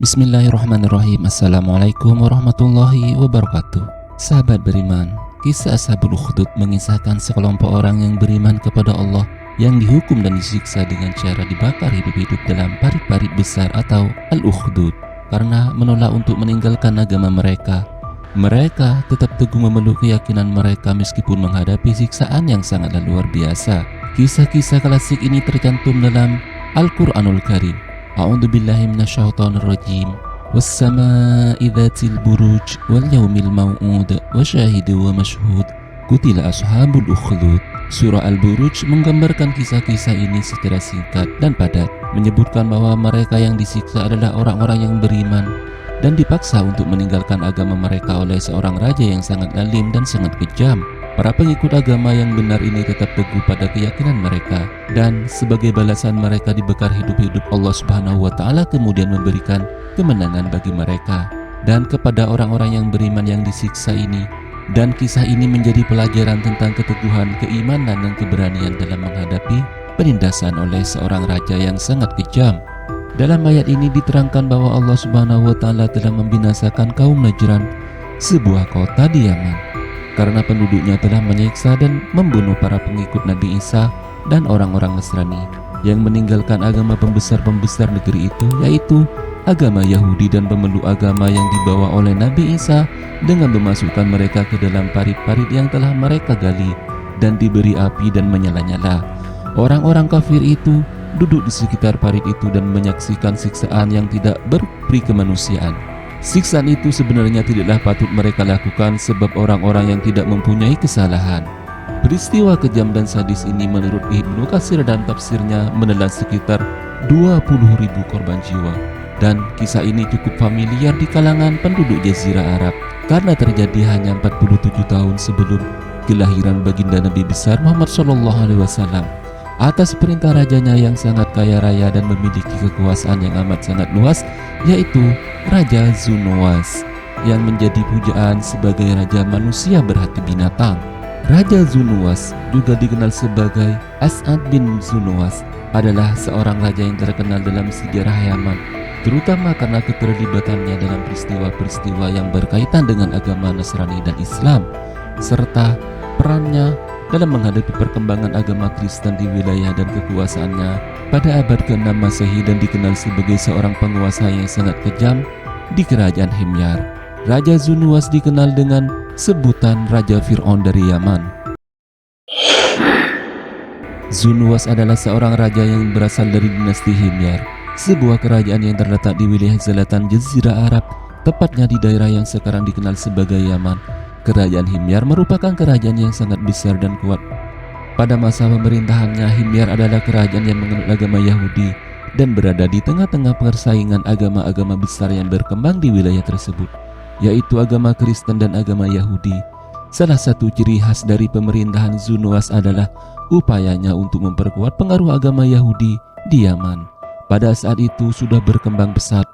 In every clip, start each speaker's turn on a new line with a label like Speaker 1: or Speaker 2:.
Speaker 1: Bismillahirrahmanirrahim. Assalamualaikum warahmatullahi wabarakatuh. Sahabat beriman, kisah Ashabul Ukhdud mengisahkan sekelompok orang yang beriman kepada Allah yang dihukum dan disiksa dengan cara dibakar hidup-hidup dalam parit-parit besar atau Al-Ukhdud karena menolak untuk meninggalkan agama mereka. Mereka tetap teguh memeluk keyakinan mereka meskipun menghadapi siksaan yang sangatlah luar biasa. Kisah-kisah klasik ini tercantum dalam Al-Quranul Karim. A'udzu billahi minasyaitonir rajim. Was-samaa'i dzatil buruj wal yaumil mau'ud wa syahidin wa mashhud. Qutila ashabul ukhdud. Surah Al-Buruj menggambarkan kisah-kisah ini secara singkat dan padat, menyebutkan bahwa mereka yang disiksa adalah orang-orang yang beriman dan dipaksa untuk meninggalkan agama mereka oleh seorang raja yang sangat zalim dan sangat kejam. Para pengikut agama yang benar ini tetap teguh pada keyakinan mereka, dan sebagai balasan mereka dibakar hidup-hidup, Allah Subhanahu wa Ta'ala kemudian memberikan kemenangan bagi mereka dan kepada orang-orang yang beriman yang disiksa ini. Dan kisah ini menjadi pelajaran tentang keteguhan, keimanan, dan keberanian dalam menghadapi penindasan oleh seorang raja yang sangat kejam. Dalam ayat ini diterangkan bahwa Allah Subhanahu wa Ta'ala telah membinasakan kaum Najran, sebuah kota di Yaman, karena penduduknya telah menyiksa dan membunuh para pengikut Nabi Isa dan orang-orang Nasrani yang meninggalkan agama pembesar-pembesar negeri itu, yaitu agama Yahudi dan pemeluk agama yang dibawa oleh Nabi Isa dengan memasukkan mereka ke dalam parit-parit yang telah mereka gali dan diberi api dan menyala-nyala. Orang-orang kafir itu duduk di sekitar parit itu dan menyaksikan siksaan yang tidak berperi kemanusiaan. Siksaan itu sebenarnya tidaklah patut mereka lakukan sebab orang-orang yang tidak mempunyai kesalahan. Peristiwa kejam dan sadis ini menurut Ibnu Katsir dan tafsirnya menelan sekitar 20.000 korban jiwa. Dan kisah ini cukup familiar di kalangan penduduk Jazirah Arab karena terjadi hanya 47 tahun sebelum kelahiran baginda Nabi besar Muhammad SAW. Atas perintah rajanya yang sangat kaya raya dan memiliki kekuasaan yang amat sangat luas, yaitu Raja Zunuwas, yang menjadi pujaan sebagai raja manusia berhati binatang. Raja Zunuwas, juga dikenal sebagai As'ad bin Zunuwas, adalah seorang raja yang terkenal dalam sejarah Yaman, terutama karena keterlibatannya dalam peristiwa-peristiwa yang berkaitan dengan agama Nasrani dan Islam, serta perannya dalam menghadapi perkembangan agama Kristen di wilayah dan kekuasaannya pada abad ke-6 Masehi, dan dikenal sebagai seorang penguasa yang sangat kejam di kerajaan Himyar. Raja Zunuwas dikenal dengan sebutan Raja Fir'aun dari Yaman. Zunuwas adalah seorang raja yang berasal dari dinasti Himyar, sebuah kerajaan yang terletak di wilayah selatan Jazirah Arab, tepatnya di daerah yang sekarang dikenal sebagai Yaman. Kerajaan Himyar merupakan kerajaan yang sangat besar dan kuat. Pada masa pemerintahannya, Himyar adalah kerajaan yang menganut agama Yahudi dan berada di tengah-tengah persaingan agama-agama besar yang berkembang di wilayah tersebut, yaitu agama Kristen dan agama Yahudi. Salah satu ciri khas dari pemerintahan Zunuwas adalah upayanya untuk memperkuat pengaruh agama Yahudi di Yaman. Pada saat itu sudah berkembang pesat.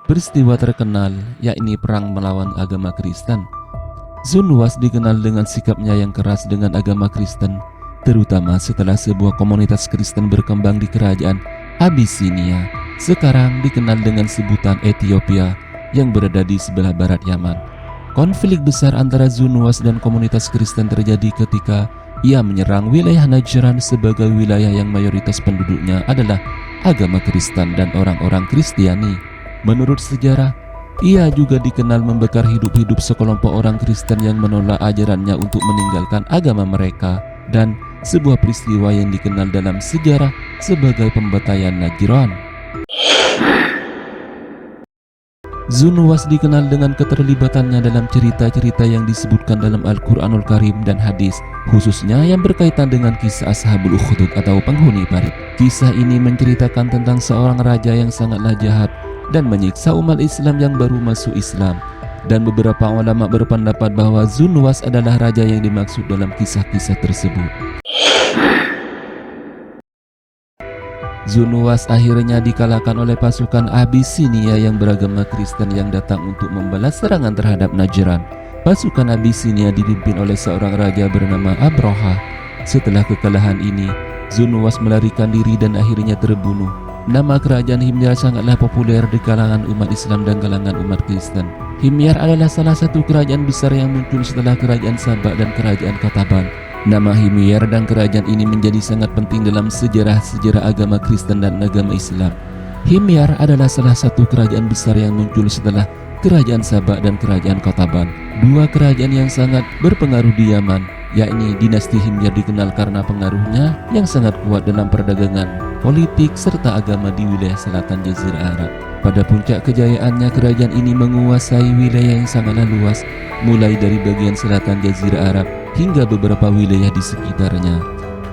Speaker 1: Peristiwa terkenal yakni perang melawan agama Kristen. Zunuwas dikenal dengan sikapnya yang keras dengan agama Kristen, terutama setelah sebuah komunitas Kristen berkembang di kerajaan Abyssinia, sekarang dikenal dengan sebutan Ethiopia, yang berada di sebelah barat Yaman. Konflik besar antara Zunuwas dan komunitas Kristen terjadi ketika ia menyerang wilayah Najran sebagai wilayah yang mayoritas penduduknya adalah agama Kristen dan orang-orang Kristiani. Menurut sejarah, ia juga dikenal membakar hidup-hidup sekelompok orang Kristen yang menolak ajarannya untuk meninggalkan agama mereka, dan sebuah peristiwa yang dikenal dalam sejarah sebagai pembantaian Najran. Zunuwas dikenal dengan keterlibatannya dalam cerita-cerita yang disebutkan dalam Al-Quranul Karim dan hadis, khususnya yang berkaitan dengan kisah Ashabul Ukhdud atau penghuni parit. Kisah ini menceritakan tentang seorang raja yang sangatlah jahat dan menyiksa umat Islam yang baru masuk Islam, dan beberapa ulama berpendapat bahwa Zunuwas adalah raja yang dimaksud dalam kisah-kisah tersebut. Zunuwas akhirnya dikalahkan oleh pasukan Abyssinia yang beragama Kristen yang datang untuk membalas serangan terhadap Najran. Pasukan Abyssinia dipimpin oleh seorang raja bernama Abraha. Setelah kekalahan ini, Zunuwas melarikan diri dan akhirnya terbunuh. Nama kerajaan Himyar sangatlah populer di kalangan umat Islam dan kalangan umat Kristen. Himyar adalah salah satu kerajaan besar yang muncul setelah kerajaan Sabak dan kerajaan Qataban. Nama Himyar dan kerajaan ini menjadi sangat penting dalam sejarah-sejarah agama Kristen dan agama Islam. Himyar adalah salah satu kerajaan besar yang muncul setelah kerajaan Sabak dan kerajaan Qataban, dua kerajaan yang sangat berpengaruh di Yaman, yakni dinasti Himyar dikenal karena pengaruhnya yang sangat kuat dalam perdagangan, politik, serta agama di wilayah selatan Jazirah Arab. Pada puncak kejayaannya, kerajaan ini menguasai wilayah yang sangatlah luas, mulai dari bagian selatan Jazirah Arab hingga beberapa wilayah di sekitarnya.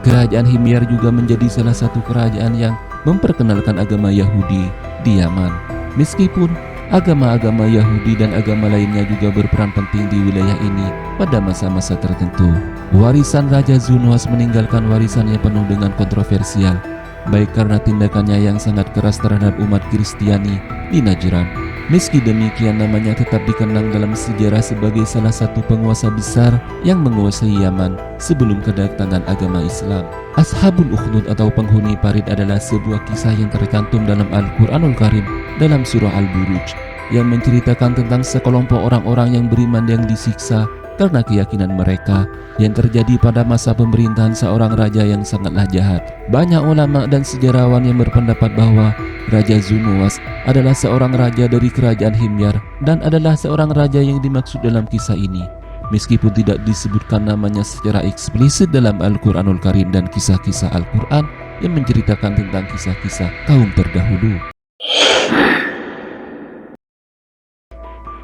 Speaker 1: Kerajaan Himyar juga menjadi salah satu kerajaan yang memperkenalkan agama Yahudi di Yaman. Meskipun agama-agama Yahudi dan agama lainnya juga berperan penting di wilayah ini pada masa-masa tertentu. Warisan Raja Zunuwas meninggalkan warisan yang penuh dengan kontroversial, baik karena tindakannya yang sangat keras terhadap umat Kristiani di Najran. Meski demikian, namanya tetap dikenang dalam sejarah sebagai salah satu penguasa besar yang menguasai Yaman sebelum kedatangan agama Islam. Ashabul Ukhdud atau penghuni parit adalah sebuah kisah yang tercantum dalam Al-Quranul Karim dalam surah Al-Buruj, yang menceritakan tentang sekelompok orang-orang yang beriman yang disiksa karena keyakinan mereka yang terjadi pada masa pemerintahan seorang raja yang sangatlah jahat. Banyak ulama dan sejarawan yang berpendapat bahwa Raja Zunuwas adalah seorang raja dari kerajaan Himyar dan adalah seorang raja yang dimaksud dalam kisah ini, meskipun tidak disebutkan namanya secara eksplisit dalam Al-Quranul Karim dan kisah-kisah Al-Quran yang menceritakan tentang kisah-kisah kaum terdahulu.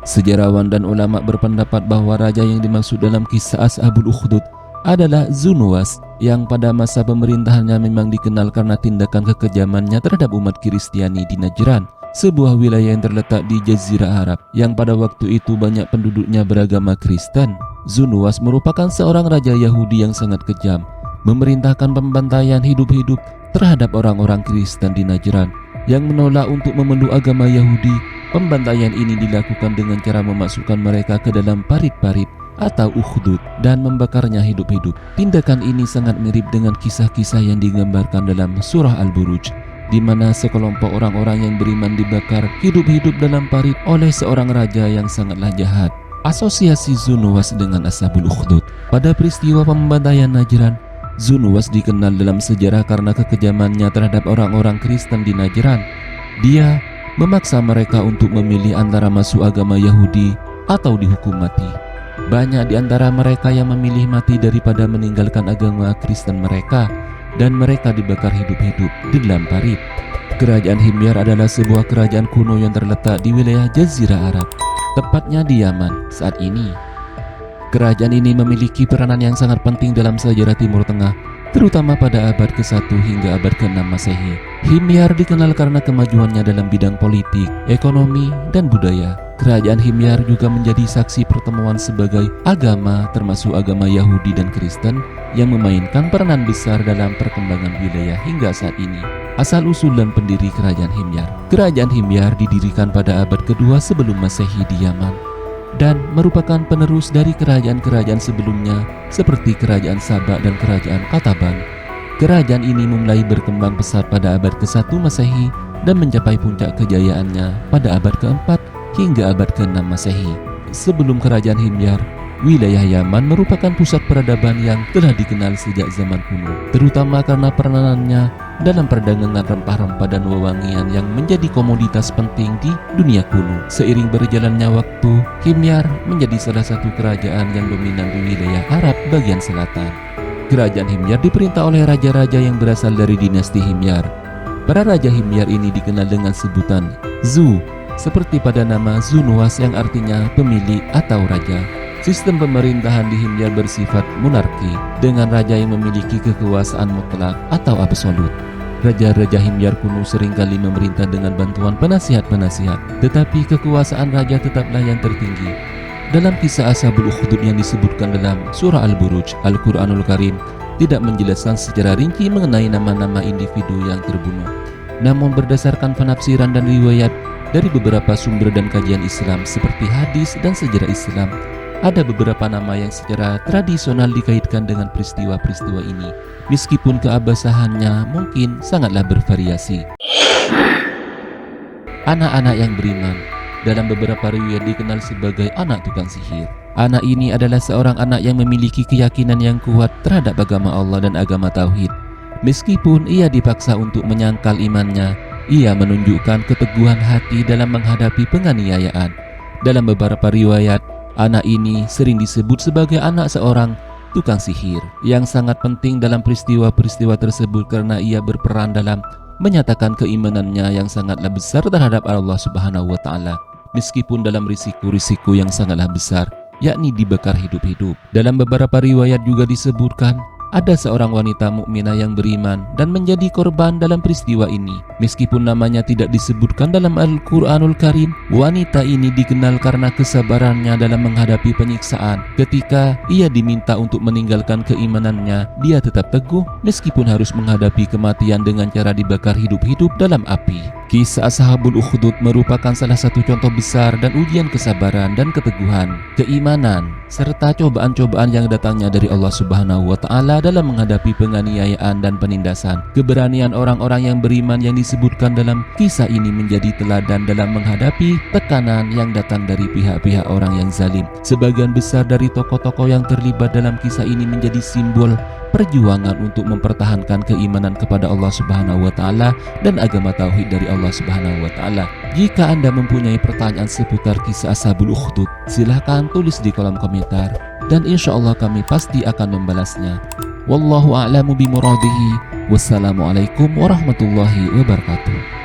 Speaker 1: Sejarawan dan ulama berpendapat bahwa raja yang dimaksud dalam kisah Ashabul Ukhdud adalah Zunuwas, yang pada masa pemerintahannya memang dikenal karena tindakan kekejamannya terhadap umat Kristiani di Najran, sebuah wilayah yang terletak di Jazirah Arab yang pada waktu itu banyak penduduknya beragama Kristen. Zunuwas merupakan seorang raja Yahudi yang sangat kejam, memerintahkan pembantaian hidup-hidup terhadap orang-orang Kristen di Najran yang menolak untuk memeluk agama Yahudi. Pembantaian ini dilakukan dengan cara memasukkan mereka ke dalam parit-parit atau ukhdud dan membakarnya hidup-hidup. Tindakan ini sangat mirip dengan kisah-kisah yang digambarkan dalam surah Al-Buruj, di mana sekelompok orang-orang yang beriman dibakar hidup-hidup dalam parit oleh seorang raja yang sangatlah jahat. Asosiasi Zunuwas dengan Ashabul Ukhdud. Pada peristiwa pembantaian Najran, Zunuwas dikenal dalam sejarah karena kekejamannya terhadap orang-orang Kristen di Najran. Dia memaksa mereka untuk memilih antara masuk agama Yahudi atau dihukum mati. Banyak di antara mereka yang memilih mati daripada meninggalkan agama Kristen mereka, dan mereka dibakar hidup-hidup di dalam parit. Kerajaan Himyar adalah sebuah kerajaan kuno yang terletak di wilayah Jazirah Arab, tepatnya di Yaman saat ini. Kerajaan ini memiliki peranan yang sangat penting dalam sejarah Timur Tengah, terutama pada abad ke-1 hingga abad ke-6 Masehi. Himyar dikenal karena kemajuannya dalam bidang politik, ekonomi, dan budaya. Kerajaan Himyar juga menjadi saksi pertemuan sebagai agama, termasuk agama Yahudi dan Kristen, yang memainkan peranan besar dalam perkembangan wilayah hingga saat ini. Asal-usul dan pendiri Kerajaan Himyar. Kerajaan Himyar didirikan pada abad kedua sebelum Masehi di Yaman dan merupakan penerus dari kerajaan-kerajaan sebelumnya seperti Kerajaan Sabak dan Kerajaan Qataban. Kerajaan ini mulai berkembang pesat pada abad ke-1 Masehi dan mencapai puncak kejayaannya pada abad ke-4 hingga abad ke-6 Masehi. Sebelum Kerajaan Himyar, wilayah Yaman merupakan pusat peradaban yang telah dikenal sejak zaman kuno, terutama karena peranannya dalam perdagangan rempah-rempah dan wewangian yang menjadi komoditas penting di dunia kuno. Seiring berjalannya waktu, Himyar menjadi salah satu kerajaan yang dominan di wilayah Arab bagian selatan. Kerajaan Himyar diperintah oleh raja-raja yang berasal dari dinasti Himyar. Para raja Himyar ini dikenal dengan sebutan Zu, seperti pada nama Zunuwas yang artinya pemilik atau raja. Sistem pemerintahan di Himyar bersifat monarki, dengan raja yang memiliki kekuasaan mutlak atau absolut. Raja-raja Himyar kuno seringkali memerintah dengan bantuan penasihat-penasihat, tetapi kekuasaan raja tetaplah yang tertinggi. Dalam kisah Ashabul Ukhdud yang disebutkan dalam surah Al-Buruj, Al-Quranul Karim tidak menjelaskan secara rinci mengenai nama-nama individu yang terbunuh. Namun berdasarkan penafsiran dan riwayat dari beberapa sumber dan kajian Islam seperti hadis dan sejarah Islam, ada beberapa nama yang secara tradisional dikaitkan dengan peristiwa-peristiwa ini, meskipun keabsahannya mungkin sangatlah bervariasi. anak-anak yang beriman. Dalam beberapa riwayat dikenal sebagai anak tukang sihir. Anak ini adalah seorang anak yang memiliki keyakinan yang kuat terhadap agama Allah dan agama Tauhid. Meskipun ia dipaksa untuk menyangkal imannya, ia menunjukkan keteguhan hati dalam menghadapi penganiayaan. Dalam beberapa riwayat, anak ini sering disebut sebagai anak seorang tukang sihir yang sangat penting dalam peristiwa-peristiwa tersebut karena ia berperan dalam menyatakan keimanannya yang sangatlah besar terhadap Allah Subhanahu wa Ta'ala, meskipun dalam risiko-risiko yang sangatlah besar, yakni dibakar hidup-hidup. Dalam beberapa riwayat juga disebutkan ada seorang wanita mukminah yang beriman dan menjadi korban dalam peristiwa ini. Meskipun namanya tidak disebutkan dalam Al-Quranul Karim, wanita ini dikenal karena kesabarannya dalam menghadapi penyiksaan. Ketika ia diminta untuk meninggalkan keimanannya, dia tetap teguh meskipun harus menghadapi kematian dengan cara dibakar hidup-hidup dalam api. Kisah Ashabul Ukhdud merupakan salah satu contoh besar dan ujian kesabaran dan keteguhan, keimanan, serta cobaan-cobaan yang datangnya dari Allah Subhanahu wa Ta'ala dalam menghadapi penganiayaan dan penindasan. Keberanian orang-orang yang beriman yang disebutkan dalam kisah ini menjadi teladan dalam menghadapi tekanan yang datang dari pihak-pihak orang yang zalim. Sebagian besar dari tokoh-tokoh yang terlibat dalam kisah ini menjadi simbol perjuangan untuk mempertahankan keimanan kepada Allah Subhanahu wa Ta'ala dan agama tauhid dari Allah Subhanahu wa Ta'ala. Jika Anda mempunyai pertanyaan seputar kisah Ashabul Ukhdud, silahkan tulis di kolom komentar dan insya Allah kami pasti akan membalasnya. Wallahu a'lamu bimuradihi. Wassalamualaikum warahmatullahi wabarakatuh.